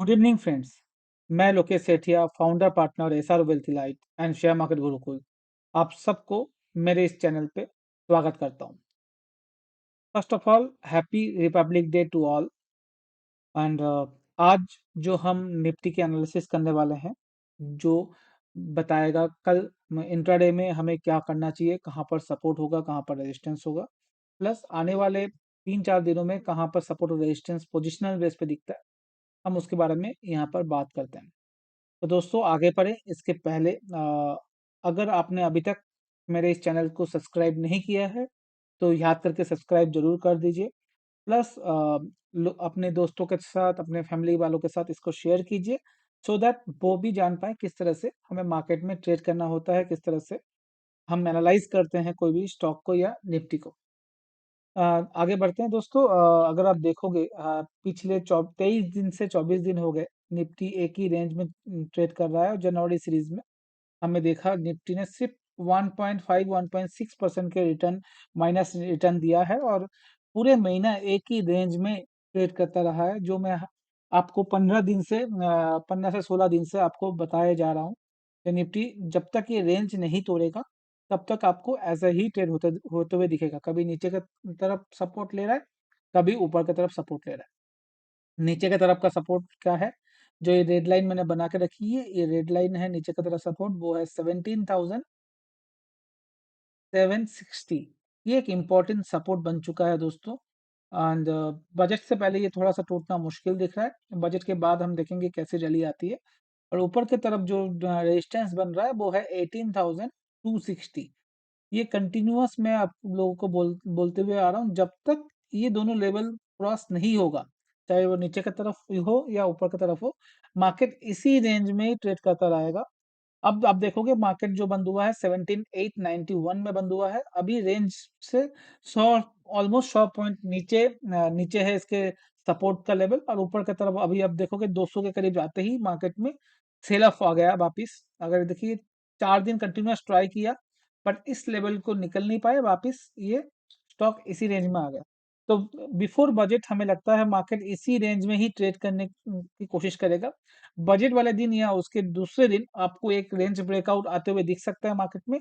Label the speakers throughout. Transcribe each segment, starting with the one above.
Speaker 1: Good evening friends. मैं Lokesh Sethia, founder partner SR wealth light and share market Gurukul. आप सबको मेरे इस चैनल पे स्वागत करता हूँ। First of all happy republic day to all. And आज जो हम निफ्टी के एनालिसिस करने वाले हैं, जो बताएगा कल इंट्राडे में हमें क्या करना चाहिए, कहाँ पर सपोर्ट होगा, कहाँ पर रेजिस्टेंस होगा, प्लस आने वाले 3-4 दिनों में कहाँ पर सपोर्ट और रेजिस्टेंस पोजिशनल बेस पे दिखता है, हम उसके बारे में यहाँ पर बात करते हैं। तो दोस्तों आगे बढ़े इसके पहले अगर आपने अभी तक मेरे इस चैनल को सब्सक्राइब नहीं किया है तो याद करके सब्सक्राइब जरूर कर दीजिए। प्लस अपने दोस्तों के साथ, अपने फैमिली वालों के साथ इसको शेयर कीजिए, सो दैट वो भी जान पाए किस तरह से हमें मार्केट में ट्रेड करना होता है, किस तरह से हम एनालाइज करते हैं कोई भी स्टॉक को या निफ्टी को। आगे बढ़ते हैं दोस्तों। अगर आप देखोगे पिछले 23 दिन से 24 दिन हो गए, निफ्टी एक ही रेंज में ट्रेड कर रहा है। और जनवरी सीरीज में हमने देखा निफ्टी ने सिर्फ 1.5-1.6% के रिटर्न, माइनस रिटर्न दिया है, और पूरे महीना एक ही रेंज में ट्रेड करता रहा है, जो मैं आपको 15 से 16 दिन से आपको बताया जा रहा हूँ कि निफ्टी जब तक ये रेंज नहीं तोड़ेगा तब तक आपको ऐसा ही ट्रेड होते होते हुए दिखेगा। कभी नीचे की तरफ सपोर्ट ले रहा है, कभी ऊपर की तरफ सपोर्ट ले रहा है। नीचे की तरफ का सपोर्ट क्या है, जो ये रेड लाइन मैंने बना के रखी है, ये रेड लाइन है नीचे की तरफ सपोर्ट, वो है 17,760। ये एक इम्पॉर्टेंट सपोर्ट बन चुका है दोस्तों। एंड बजट से पहले ये थोड़ा सा टूटना मुश्किल दिख रहा है, बजट के बाद हम देखेंगे कैसे रैली आती है। और ऊपर की तरफ जो रेजिस्टेंस बन रहा है वो है 18,260। ये कंटिन्यूअस मैं आप लोगों को बोलते हुए आ रहा हूँ, जब तक ये दोनों लेवल क्रॉस नहीं होगा, चाहे वो नीचे की तरफ हो या ऊपर की तरफ हो, मार्केट इसी रेंज में ही ट्रेड करता रहेगा। अब आप देखोगे मार्केट जो बंद हुआ है 17,891 में बंद हुआ है। अभी रेंज से 100, ऑलमोस्ट 100 पॉइंट नीचे है इसके सपोर्ट का लेवल। और ऊपर की तरफ अभी आप देखोगे 200 के करीब जाते ही मार्केट में सेल ऑफ आ गया वापिस। अगर देखिए 4 दिन कंटिन्यूस ट्राई किया, बट इस लेवल को निकल नहीं पाए, वापिस ये स्टॉक इसी रेंज में आ गया। तो बिफोर बजट हमें लगता है मार्केट इसी रेंज में ही ट्रेड करने की कोशिश करेगा। बजट वाले दिन या उसके दूसरे दिन आपको एक रेंज ब्रेकआउट आते हुए दिख सकता है मार्केट में,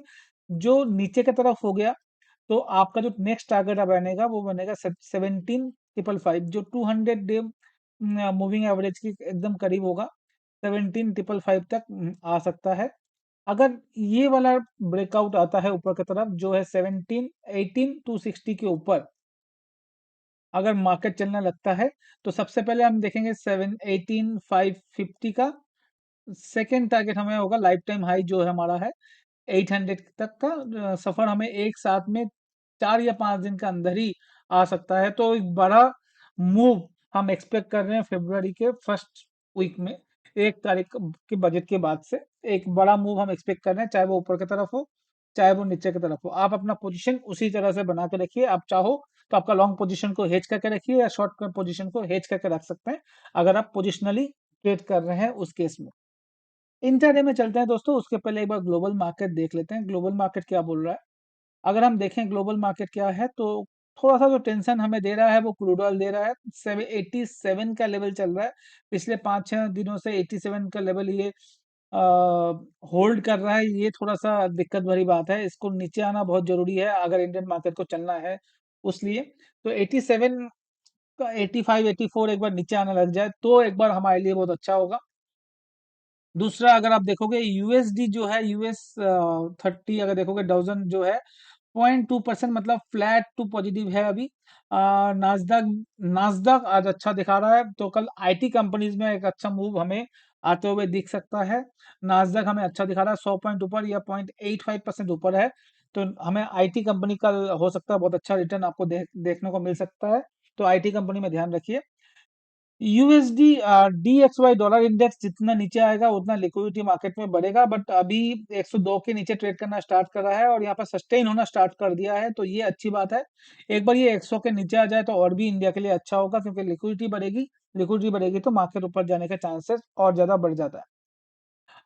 Speaker 1: जो नीचे की तरफ हो गया तो आपका जो नेक्स्ट टारगेट बनेगा वो बनेगा 17,555, जो 200 डे मूविंग एवरेज की एकदम करीब होगा। 17,555 तक आ सकता है। अगर ये वाला ब्रेकआउट आता है ऊपर की तरफ, जो है 18,260 के ऊपर अगर मार्केट चलने लगता है, तो सबसे पहले हम देखेंगे 18,550 का सेकेंड टारगेट हमें होगा। लाइफ टाइम हाई जो है हमारा है 800 तक का। सफर हमें एक साथ में 4 या 5 दिन के अंदर ही आ सकता है। तो एक बड़ा मूव हम एक्सपेक्ट कर रहे हैं फरवरी के फर्स्ट वीक में, 1 तारीख के बजट के बाद से एक बड़ा मूव हम एक्सपेक्ट कर रहे हैं, चाहे वो ऊपर की तरफ हो, चाहे वो नीचे की तरफ हो। आप अपना पोजीशन उसी तरह से बना के रखिए। आप चाहो तो आपका लॉन्ग पोजीशन को हेज करके रखिए, या शॉर्ट पोजीशन को हेज करके रख सकते हैं, अगर आप पोजिशनली ट्रेड कर रहे हैं उस केस में। इंट्राडे में चलते हैं दोस्तों, उसके पहले एक बार ग्लोबल मार्केट देख लेते हैं, ग्लोबल मार्केट क्या बोल रहा है। अगर हम देखें ग्लोबल मार्केट क्या है, तो थोड़ा सा जो टेंशन हमें दे रहा है वो क्रूड ऑयल दे रहा है। 87 का लेवल चल रहा है। पिछले 5-6 दिनों से 87 का लेवल ये होल्ड कर रहा है। ये थोड़ा सा दिक्कत भरी बात है, इसको नीचे आना बहुत जरूरी है अगर इंडियन मार्केट को चलना है। उसलिए तो 87 का 85, 84 एक बार नीचे आने लग जाए तो एक बार हमारे लिए बहुत अच्छा होगा। दूसरा अगर आप देखोगे यूएसडी जो है, यूएस 30 अगर देखोगे डाउजन जो है 0.2%, मतलब फ्लैट टू पॉजिटिव है अभी। नाजदाक नाजदाक आज अच्छा दिखा रहा है, तो कल आईटी कंपनीज में एक अच्छा मूव हमें आते हुए दिख सकता है। नाजदाक हमें अच्छा दिखा रहा है, 100 पॉइंट ऊपर या 0.85% ऊपर है। तो हमें आईटी कंपनी का हो सकता है बहुत अच्छा रिटर्न आपको देखने को मिल सकता है। तो आईटी कंपनी में ध्यान रखिए। यूएसडी डीएक्सवाई डॉलर इंडेक्स जितना नीचे आएगा उतना लिक्विडिटी मार्केट में बढ़ेगा, बट अभी 102 के नीचे ट्रेड करना स्टार्ट कर रहा है और यहाँ पर सस्टेन होना स्टार्ट कर दिया है, तो ये अच्छी बात है। एक बार ये 100 के नीचे आ जाए तो और भी इंडिया के लिए अच्छा होगा, क्योंकि लिक्विडिटी बढ़ेगी तो मार्केट ऊपर जाने के चांसेस और ज्यादा बढ़ जाता है।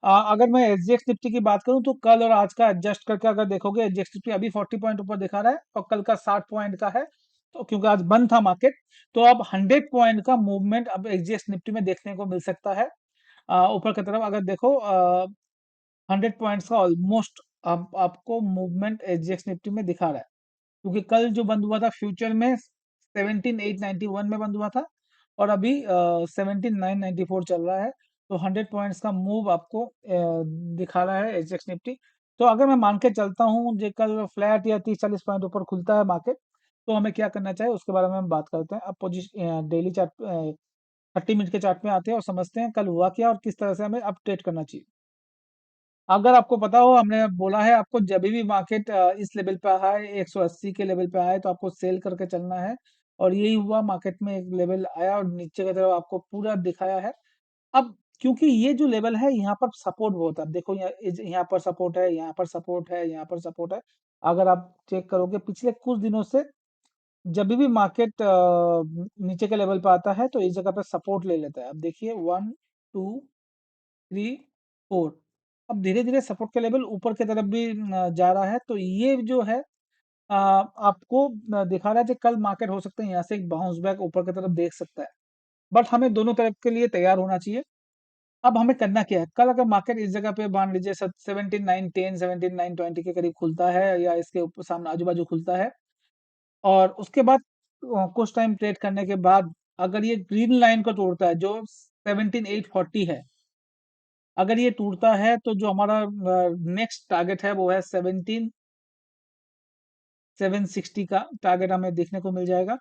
Speaker 1: अगर मैं एसजीएक्स निफ्टी की बात करूं तो कल और आज का एडजस्ट करके अगर देखोगे, एसजीएक्स निफ्टी अभी 40 पॉइंट ऊपर दिखा रहा है और कल का 60 पॉइंट का है। तो क्योंकि आज बंद था मार्केट, तो अब 100 पॉइंट का मूवमेंट अब एसजीएक्स निफ्टी में देखने को मिल सकता है। ऊपर की तरफ अगर देखो 100 पॉइंट्स का ऑलमोस्ट अब आपको मूवमेंट एसजीएक्स निफ्टी में दिखा रहा है, क्योंकि कल जो बंद हुआ था फ्यूचर में 17,891 में बंद हुआ था, और अभी 17,994 चल रहा है। तो 100 पॉइंट्स का मूव आपको दिखा रहा है एसजीएक्स निफ्टी। तो अगर मैं मान के चलता हूँ जो कल फ्लैट या 30-40 पॉइंट ऊपर खुलता है मार्केट, तो हमें क्या करना चाहिए उसके बारे में हम बात करते हैं। अब पोजिशन डेली चार्ट 30 मिनट के चार्ट में आते हैं और समझते हैं कल हुआ क्या और किस तरह से हमें अपडेट करना चाहिए। अगर आपको पता हो, हमने बोला है आपको जब भी मार्केट इस लेवल पे आए 180 के लेवल पे आए तो आपको सेल करके चलना है, और यही हुआ। मार्केट में एक लेवल आया और नीचे की तरफ आपको पूरा दिखाया है। अब क्योंकि ये जो लेवल है यहाँ पर सपोर्ट बहुत है, अब देखो यहाँ पर सपोर्ट है, यहाँ पर सपोर्ट है, यहाँ पर सपोर्ट है। अगर आप चेक करोगे पिछले कुछ दिनों से जब भी मार्केट नीचे के लेवल पे आता है तो इस जगह पे सपोर्ट ले लेता है। अब देखिए 1 2 3 4, अब धीरे धीरे सपोर्ट का लेवल ऊपर की तरफ भी जा रहा है। तो ये जो है आपको दिखा रहा है कि कल मार्केट हो सकता है यहाँ से एक बाउंस बैक ऊपर की तरफ देख सकता है, बट हमें दोनों तरफ के लिए तैयार होना चाहिए। अब हमें करना क्या है, कल अगर मार्केट इस जगह पे मान लीजिए 17,910 17,920 के करीब खुलता है या इसके ऊपर सामने आजू बाजू खुलता है, और उसके बाद कुछ टाइम ट्रेड करने के बाद अगर ये ग्रीन लाइन को तोड़ता है जो 17,840 है, अगर ये टूटता है तो जो हमारा नेक्स्ट टारगेट है वो है 17,760 का टारगेट हमें देखने को मिल जाएगा।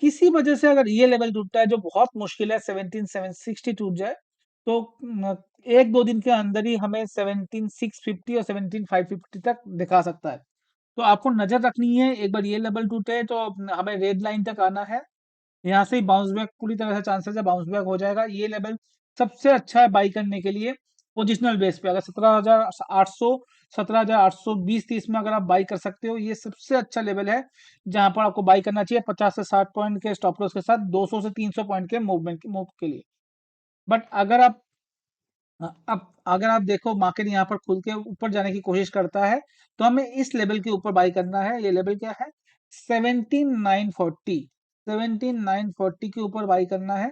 Speaker 1: किसी वजह से अगर ये लेवल टूटता है जो बहुत मुश्किल है, 17,760 टूट जाए, तो एक दो दिन के अंदर ही हमें 17,650 और 17,550 तक दिखा सकता है। तो आपको नजर रखनी है, एक बार ये लेवल टूटे तो हमें रेड लाइन तक आना है। यहाँ से ही बाउंस बैक पूरी तरह से चांसेस है बाउंस बैक हो जाएगा। ये लेवल सबसे अच्छा है बाई करने के लिए पोजिशनल बेस पे। अगर 17,800 17,820-30 में अगर आप बाई कर सकते हो, ये सबसे अच्छा लेवल है जहां पर आपको बाई करना चाहिए 50 से 60 पॉइंट के स्टॉप लॉस के साथ 200 से 300 पॉइंट के मूव के लिए। बट अगर आप अब अगर आप देखो मार्केट यहाँ पर खुल के ऊपर जाने की कोशिश करता है, तो हमें इस लेवल के ऊपर बाई करना है। ये लेवल क्या है, 17,940। 17,940 के ऊपर बाई करना है,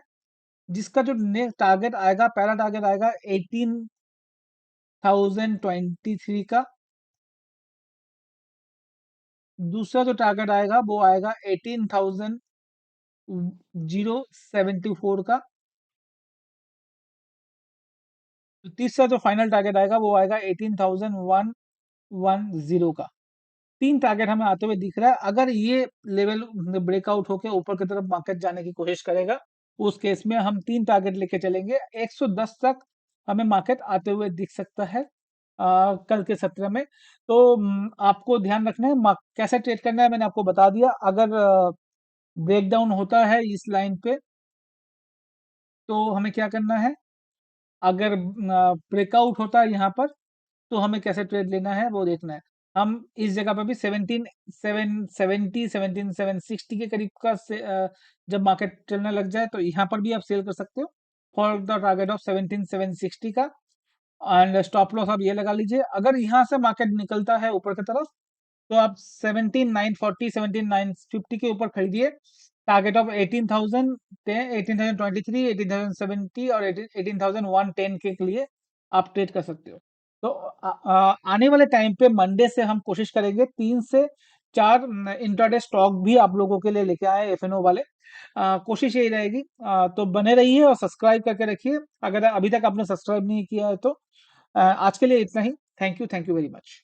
Speaker 1: जिसका जो नेक्स्ट टारगेट आएगा, पहला टारगेट आएगा 18,023 का। दूसरा जो टारगेट आएगा वो आएगा 18,074 का। तो तीसरा जो फाइनल टारगेट आएगा वो आएगा 18,110 का। तीन टारगेट हमें आते हुए दिख रहा है। अगर ये लेवल ब्रेकआउट होकर ऊपर की तरफ मार्केट जाने की कोशिश करेगा, उस केस में हम तीन टारगेट लेके चलेंगे। 110 तक हमें मार्केट आते हुए दिख सकता है कल के सत्र में। तो आपको ध्यान रखना है कैसे ट्रेड करना है, मैंने आपको बता दिया। अगर ब्रेकडाउन होता है इस लाइन पे तो हमें क्या करना है, अगर ब्रेकआउट होता है यहाँ पर तो हमें कैसे ट्रेड लेना है वो देखना है। हम इस जगह पर भी 17,770 17,760 के करीब का जब मार्केट चलने लग जाए तो यहाँ पर भी आप सेल कर सकते हो फॉर द टारगेट ऑफ 17,760 का। एंड स्टॉप लॉस आप ये लगा लीजिए। अगर यहाँ से मार्केट निकलता है ऊपर की तरफ तो आप 17,940 17,950 के ऊपर खरीदिए। टारगेट ऑफ 18,000 18,023 18,070 और 18,110 के लिए आप ट्रेड कर सकते हो। तो आने वाले टाइम पे मंडे से हम कोशिश करेंगे 3 से 4 इंट्राडे स्टॉक भी आप लोगों के लिए लेके आए, एफएनओ वाले। कोशिश यही रहेगी। तो बने रहिए और सब्सक्राइब करके रखिए अगर अभी तक आपने सब्सक्राइब नहीं किया है तो। आज के लिए इतना ही। Thank you very much.